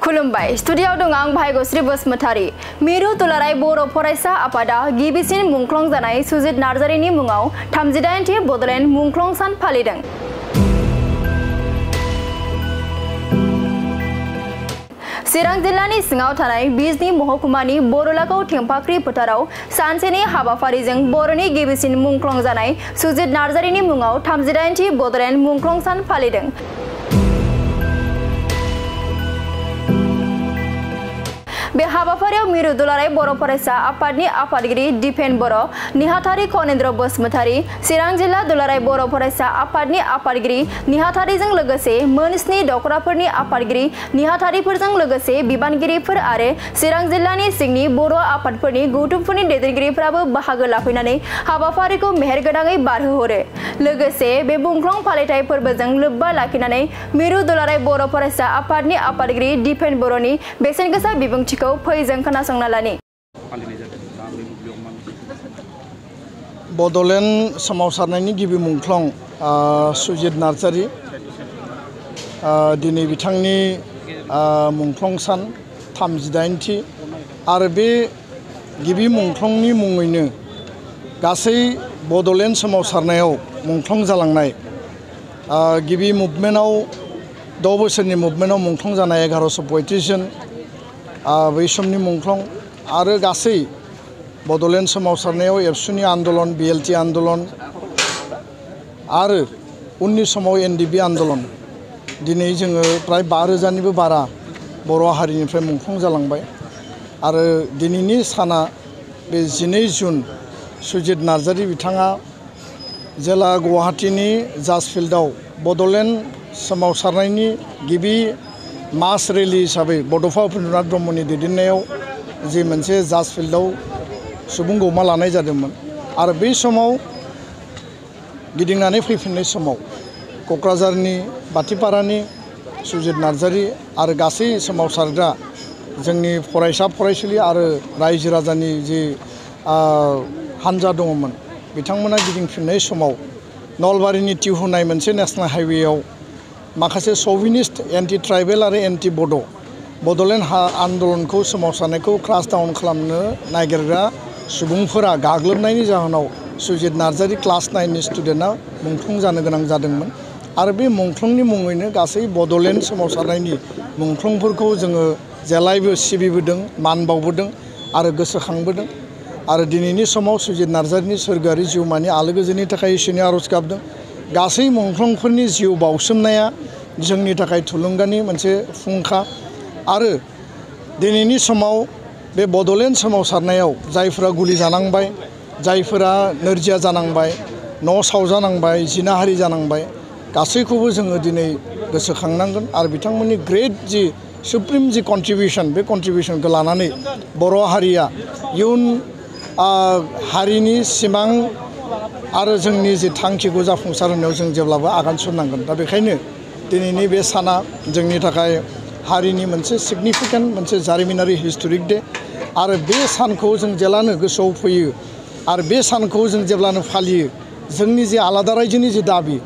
खुलुमबाय स्टुडियाव दं आं भाग्यश्री बसुमतारी मिरु दुलाराय बर' फरायसा आफादा गिबिसिन मुंख्लं जानाय सुजित नार्जारिनि मुङाव 38थि बड'लेण्ड मुंख्लं सान फालिदों। चिरां जिल्लानि सिङाव थानाय बिजनी महकुमानि बरलागाव थेंफाख्रि फोथाराव सानसेनि हाबाफारिजों बर'नि गिबिसिन मुंख्लं जानाय सुजित नार्जारिनि मुङाव 38थि बड'लेण्ड मुंख्लं सान फालिदों। बे हाबाफारियाव मिरु दुलाराय बर' फरायसा आफादनि आफादगिरि दिपेन बर', नेहाथारि कनेन्द्र बसुमतारी, चिरां जिल्ला दुलाराय बर' फरायसा आफादनि आफादगिरि नेहाथारिजों लोगोसे मोन 7 दख'राफोरनि आफादगिरि नेहाथारिफोरजों लोगोसे बिबानगिरिफोर आरो चिरां जिल्लानि सिंनि बर' आफादफोरनि गौथुमफोरनि दैदेनगिरिफोराबो बाहागो लाफैनानै हाबाफारिखौ मेहेरगोनाङै बारहोहरो। लोगोसे बे मुंख्लं फालिथाय फोरबोजों लोब्बा लाखिनानै मिरु दुलाराय बर' फरायसा आफादनि आफादगिरि दिपेन बर'नि बेसेनगोसा बिबुंथिखौ फैजों खोनासंना लानि। बड'लेण्ड सोमावसारनायनि गिबि मुंख्लं सुजित नार्जारि दिनै बिथांनि मुंख्लं सान 38थि आरो बे गिबि मुंख्लंनि मुङैनो गासै बड'लेण्ड सोमावसारनायाव मुंख्लं जालांनाय गिबि मुभमेन्टआव 6 बोसोरनि मुभमेन्टआव मुंख्लं जानाय 1135 जन बै समनि मुंख्लं आरो गासै बड'लेण्ड सोमावसारनायाव एबसुनि आन्दलन, बिएलटि आन्दलन आरो उननि समाव एनडिबि आन्दलन दिनै जोङो प्राय 5,000निबो बारा बर' हारिनिफ्राय मुंख्लं जालांबाय आरो दिनैनि साना बे 12 जुन सुजित नार्जारि बिथाङा जेला गुवाहाटीनि जाज फिल्डआव बड'लेण्ड सोमावसारनायनि गिबि मास रेलि हिसाबै बड'फा उपेन्द्रनाथ ब्रह्मनि दैदेननायाव जि मोनसे जाज फिल्डआव सुबुं गौमा लानाय जादोंमोन आरो बै समाव गिदिंनानै फैफिननाय समाव क'क्राझारनि बाथिपारानि सुजित नार्जारि आरो गासै सोमावसारग्रा जोंनि फरायसा फरायसुलि आरो रायजो राजानि जि हानजा दङमोन बिथांमोना गिदिंफिननाय समाव नलबारिनि तिहुनाय मोनसे नेशनेल हाइवेआव माखासे सभिनिस्ट एन्टि ट्राइबेल आरो एन्टि बड'लेण्ड आन्दलनखौ सोमावसारनायखौ क्रास डाउन खालामनो नागिरग्रा सुबुंफोरा गाग्लोबनायनि जाहोनाव सुजित नार्जारि क्लास 9नि स्टुडेन्टआ मुंख्लं जानो गोनां जादोंमोन आरो बे मुंख्लंनि मुङैनो गासै बड'लेण्ड सोमावसारनायनि मुंख्लंफोरखौ जोङो जेलायबो सिबिबोदों, मान बावबोदों आरो गोसोखांबोदों आरो दिनैनि समाव सुजित नार्जारिनि सोरगोआरि जिउमानि आलो गोजोननि थाखाय इसोरनि आरज गाबदों। गासै मुंख्लंफोरनि जिउ बावसोमनाया जोंनि थाखाय थुलुंगानि मोनसे फुंखा आरो दिनैनि समाव बे बड'लेण्ड सोमावसारनायाव जायफोरा गुलि जानांबाय, जायफोरा नोरजिया जानांबाय, न' सावजानांबाय, जिनाहारि जानांबाय गासैखौबो जोङो दिनै गोसोखांनांगोन आरो बिथांमोननि ग्रेट जि सुप्रिम जि कन्ट्रिबिउसन बे कन्ट्रिबिउसनखौ लानानै बर' हारिया इयुन हारिनि सिमां आरो जोंनि जि थांखिखौ जाफुंसार होनायाव जों जेब्लाबो आगान सुरनांगोन। दा बेखायनो दिनैनि बे साना जोंनि थाखाय हारिनि मोनसे सिगनिफिकेन्ट मोनसे जारिमिनारि हिस्ट'रिक डे आरो बे सानखौ जों जेब्लानो गोसोआव फैयो आरो बे सानखौ जों जेब्लानो फालियो जोंनि जि आलादा रायजोनि जि दाबि,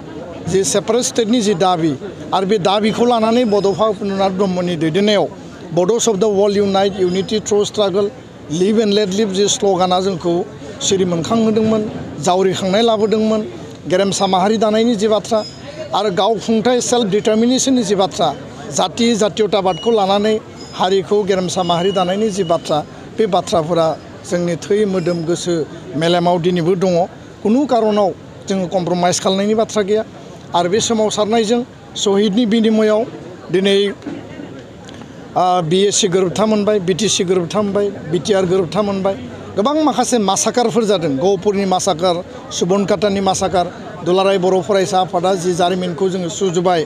जि सेपारेट स्टेटनि जि दाबि आरो बे दाबिखौ लानानै बड'फा उपेन्द्रनाथ ब्रह्मनि दैदेननायाव Bodos of the world unite unity through struggle live and let live जि स्ल'गाना जोंखौ सिरि मोनखांहोदोंमोन, जावरिखांनाय लाबोदोंमोन, गेरेमसा माहारि दानायनि जि बाथ्रा आरो गावखुंथाय सेल्फ डिटारमिनेसननि जि बाथ्रा, जातीयताबादखौ लानानै हारिखौ गेरेमसा माहारि दानायनि जि बाथ्रा बे बाथ्राफोरा जोंनि थै मोदोम गोसो मेलेमाव दिनैबो दङ। खुनु कारनाव जोङो कमप्रमाइज खालामनायनि बाथ्रा गैया आरो बे सोमावसारनायजों शहीदनि बिनिमयआव दिनै BSc गोरोबथा मोनबाय, BTC गोरोबथा मोनबाय, BTR गोरोबथा मोनबाय, गोबां माखासे मासाकारफोर जादों। गहपुरनि मासाकार, सुबनकाटानि मासाकार, दुलाराय बर' फरायसा आफादा जि जारिमिनखौ जोङो सुजुबाय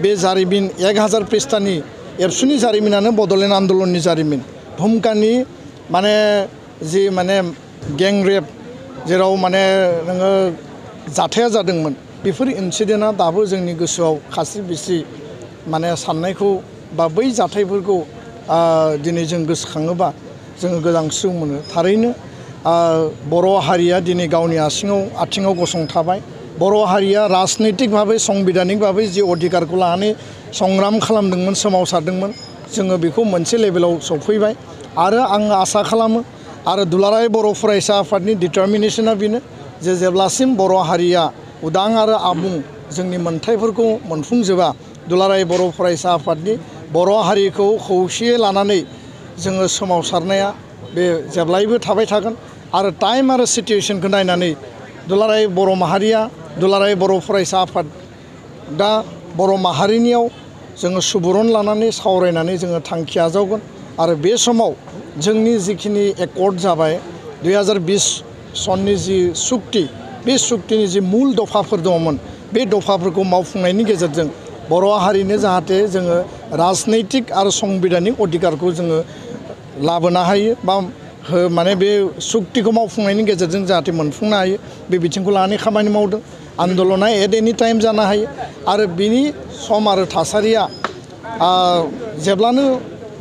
बे जारिमिन 1000 पृष्ठानि एबसुनि जारिमिनानो बड'लेण्ड आन्दलननि जारिमिन। भुमकानि माने जि माने गें रेप जेराव माने नोङो जाथाया जादोंमोन बेफोर इन्सिडेन्टआ दाबो जोंनि गोसोआव खास्रि बिस्रि माने साननायखौ बा बै जाथायफोरखौ दिनै जों गोसोखाङोबा जोङो गोजांस्रिउ मोनो। थारैनो बर' हारिया दिनै गावनि आथिङाव गसंथाबाय। बर' हारिया राजनैतिक भावे संबिधानिक भावे जि अधिकारखौ लानानै संग्राम खालामदोंमोन, सोमावसारदोंमोन, जोङो बेखौ मोनसे लेभेलाव सौफैबाय आरो आं आसा खालामो आरो दुलाराय बर' फरायसा आफादनि डिटारमिनेशना बेनो जे जेब्लासिम बर' हारिया उदां आरो आबुं जोंनि मोनथायफोरखौ मोनफुंजोबा दुलाराय बर' फरायसा आफादनि बर' हारिखौ खौसेयै लानानै जोङो सोमावसारनाया बे जेब्लायबो थाबाय थागोन आरो टाइम आरो सिटुएशनखौ नायनानै दुलाराय बर' माहारिया दुलाराय बर' फरायसा आफाद दा बर' माहारिनियाव जोङो सुबुरुन लानानै सावरायनानै जोङो थांखि आजावगोन आरो बे समाव जोंनि जिखिनि एकर्ड जाबाय 2020 सननि जि सुक्ति बे सुक्तिनि जि मुल दफाफोर दङमोन बे दफाफोरखौ मावफुंनायनि गेजेरजों बर' हारिनो जाहाथे जोङो राजनैतिक आरो संबिधानिक अधिकारखौ जोङो लाबोनो हायो बा माने बे सुक्तिखौ मावफुंनायनि गेजेरजों जाहाथे मोनफुंनो हायो बे बिथिंखौ लानानै खामानि मावदों आन्दलना एट एनि टाइम जानो हायो आरो बिनि सम आरो थासारिया जेब्लानो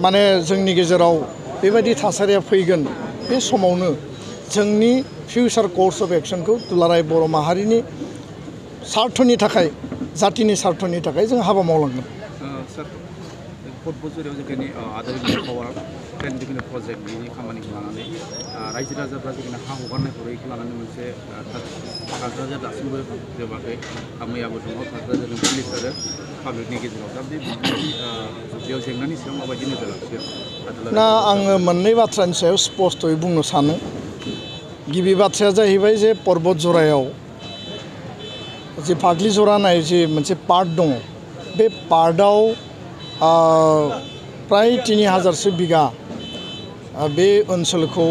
माने जोंनि गेजेराव बेबायदि थासारिया फैगोन बे समावनो जोंनि फिउचार कर्स अफ एक्शनखौ दुलाराय बर' माहारिनि सार्थनि थाखाय जातिनि सार्थनि थाखाय जों हाबा मावलांगोन सार पदबजरायाव जोंनि आदार पावार प्लेन जिखुनु प्रजेक्ट बेनि खामानिखौ लानानै रायजो राजाफ्रा जिखुनु हा हगारनायखौ रैखा लानानै मोनसे क'क्राझार दासिमबो जोबाखै मैयाबो दङ क'क्राझारनि पुलिस आरो पाब्लिकनि गेजेराव दा बेयाव जेंनानि सायाव माबायदि नोजोर लाखियो ना आङो मोननै बाथ्रानि सायाव स्पष्टयै बुंनो सानो गिबि बाथ्राया जाहैबाय जे पर्बत जरायाव जे फाग्लि जरा होननाय जे मोनसे पार्ट दङ बे पार्टआव प्राय 3000 बिगा बे ओनसोलखौ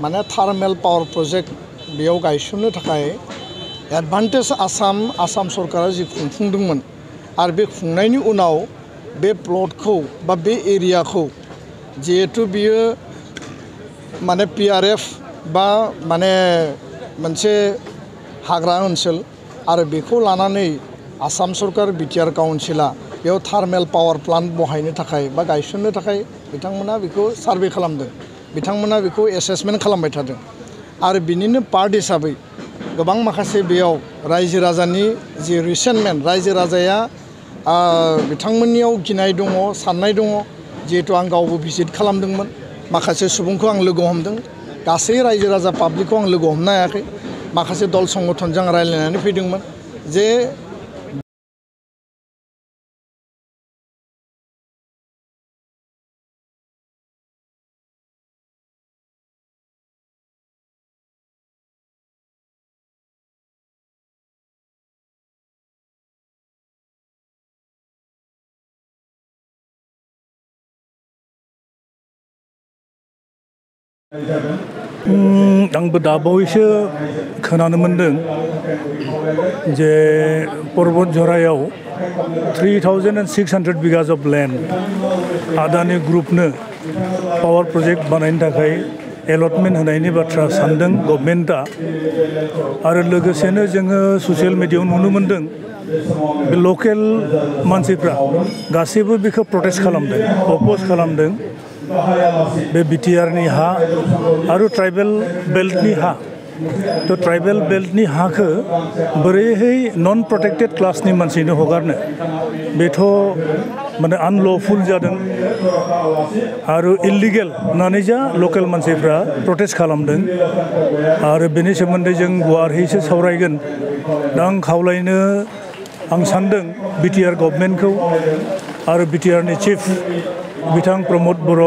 माने थार्मेल पावार प्रजेक्ट बेयाव गायसननो थाखाय एडभान्टेज आसाम सरकारा जि खुंफुंदोंमोन आरो बे खुंनायनि उनाव बे प्लटखौ बा बे एरियाखौ जिहेतु बियो माने PRF बा माने मोनसे हाग्रा ओनसोल आरो बेखौ लानानै आसाम सरकार बिटिआर काउन्सिला बेयाव थार्मेल पावार प्लान्ट बहायनो थाखाय बा गायसननो थाखाय बिथांमोना बेखौ सार्भे खालामदों बिथांमोना बेखौ एसेसमेन्ट खालामबाय थादों आरो बिनिनो पार्ट हिसाबै गोबां माखासे बेयाव रायजो राजानि जि रिसेन्टमेन्ट रायजो राजाया बिथांमोननियाव गिनाय दङ साननाय दङ जिहेतु आं गावबो भिजिट खालामदोंमोन माखासे सुबुंखौ आं लोगो हमदों गासै रायजो राजा पाब्लिकखौ आं लोगो हमनो हायाखै माखासे दल संगठनजों रायज्लायनानै फैदोंमोन जे आंबो दाबावैसो खोनानो मोनदों जे पर्बत जरायाव 3600 बिगास अफ लैंड आदानि ग्रुपनो पावर प्रोजेक्ट बानायनो थाखाय एलटमेन्ट होनायनि बाथ्रा सानदों गभर्नमेन्टआ आरो लोगोसेनो जोङो ससियेल मिडियायाव नुनो मोनदों बे लकेल मानसिफ्रा गासैबो बेखौ प्रोटेस्ट खालामदों अपोज खालामदों बे बिटिआरनि हा आरो ट्राइबेल बेल्टनि हा तो ट्राइबेल बेल्टनि हाखौ बोरैहाय नन प्रोटेक्टेड क्लासनि मानसिनो हगारनो बेथ' माने आनल'फुल जादों आरो इलिगेल होननानै जा लकेल मानसिफ्रा प्रोटेस्ट खालामदों आरो बेनि सोमोन्दै जों गुवारैसो सावरायगोन दा आं खावलायनो आं सानदों बिटिआर गभर्नमेन्टखौ आरो बिटिआरनि चिफ बिथां प्रमद बर'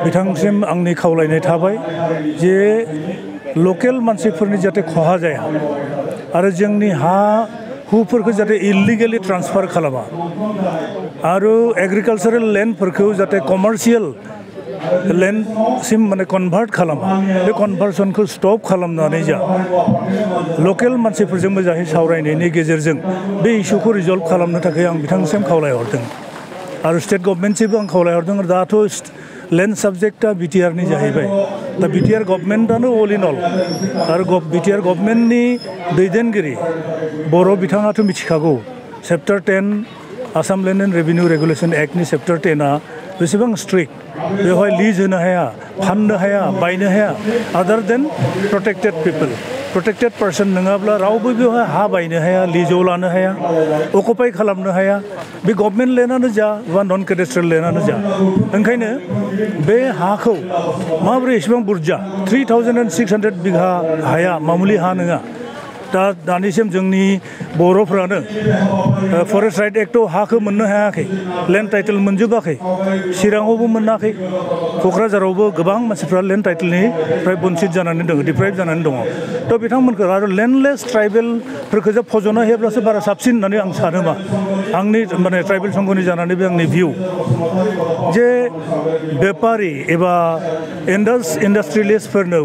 बिथांसिम आंनि खावलायनाय थाबाय जे लकेल मानसिफोरनि जाहाथे खहा जाया आरो जोंनि हा हुफोरखौ जाहाथे इलिगेलि ट्रान्सफार खालामा आरो एग्रिकालचारेल लेन्डफोरखौ जाहाथे कमार्शियल लेन्डसिम माने कनभार्ट खालामा बे कनभार्सनखौ स्टप खालामनानै जा लकेल मानसिफोरजों मोजाङै सावरायनायनि गेजेरजों बे इस्युखौ रिजल्भ खालामनो थाखाय आं बिथांसिम खावलायहरदों आरो स्टेट गभर्नमेन्टसिमबो आं खावलायहरदों दाथ' लेन्ड साबजेक्टआ बिटिआरनि जाहैबाय दा बिटिआर गभर्नमेन्टआनो अल इन अल आरो बिटिआर गभर्नमेन्टनि दैदेनगिरि बर' बिथाङाथ' मिथिखागौ chapter 10 Assam land and revenue regulation एक्टनि चेप्टार 10आ बेसेबां स्ट्रिक्ट बेवहाय लिज होनो हाया फाननो हाया बायनो हाया आदार देन प्रटेक्टेड पिपल प्रटेक्टेड पार्सन नङाब्ला रावबो बेवहाय हा बायनो हाया लिजआव लानो हाया अकुपाइ खालामनो हाया बे गभर्नमेन्ट लेन्डआनो जा बा नन केडेस्ट्रियेल लेन्डआनो जा ओंखायनो बे हाखौ माबोरै एसेबां बुरजा 3600 बिघा हाया मामुलि हा नङा दा दानिसिम जोंनि बर'फ्रानो फरेस्ट राइट एक्टआव हाखौ मोननो हायाखै लेन्ड टाइटेल मोनजोबाखै चिराङावबो मोनाखै क'क्राझारावबो गोबां मानसिफ्रा लेन्ड टाइटेलनिफ्राय बन्सित जानानै दङ डिप्राइभ जानानै दङ थ' बिथांमोनखौ आरो लेन्डलेस ट्राइबेलफोरखौ जे फज'ना होयोब्लासो बारा साबसिन होननानै आं सानोमा आंनि माने ट्राइबेल संघनि जानानै बे आंनि भिउ जे बेपारि एबा इन्डास्ट्रियेलिस्टफोरनो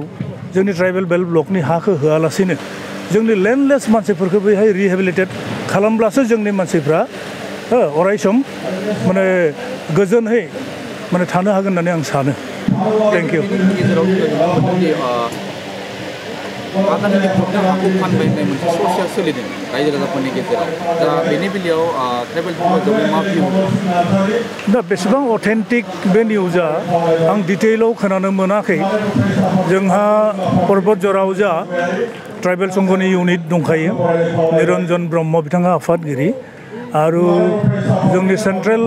जोंनि ट्राइबेल बेल्ट ब्लकनि हाखौ होआलासिनो जोंनि लेन्डलेस मानसिफोरखौ बेहाय रिहेबिलिटेट खालामब्लासो जोंनि मानसिफ्रा अरायसम माने गोजोनहै माने थानो हागोन होननानै आं सानो थेंक इउ आदानि प्रब्लेम हाखौ फानबाय होननाय मोनसे सर्सआ सोलिदों रायजो राजाफोरनि गेजेराव दा बेनि बेलायाव ट्राइबेल समाजाव मा भिउ दा बेसेबां अथेन्टिक बे निउजआ आं डिटेइलाव खोनानो मोनाखै जोंहा पर्बत जराव जा ट्राइबेल संघनि इउनिट दंखायो निरन्जन ब्रह्म बिथाङा आफादगिरि आरो जोंनि सेन्ट्रेल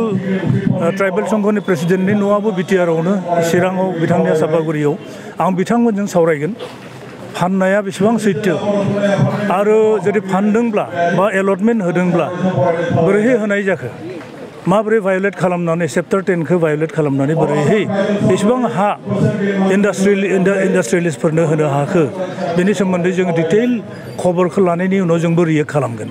ट्राइबेल संघनि प्रेसिडेन्टनि न'आबो बिटिआरआवनो चिराङाव बिथांनिया सापागुरियाव आं बिथांमोनजों सावरायगोन फाननाया बेसेबां सैथो आरो जुदि फानदोंब्ला बा एलटमेन्ट होदोंब्ला बोरैहाय होनाय जाखो माबोरै भायलेट खालामनानै चेप्टार 10खौ भायलेट खालामनानै बोरैहाय बेसेबां हा इन्डास्ट्रियेलिस्टफोरनो होनो हाखो बेनि सोमोन्दै जों डिटेइल खबरखौ लानायनि उनाव जोंबो रिएक्ट खालामगोन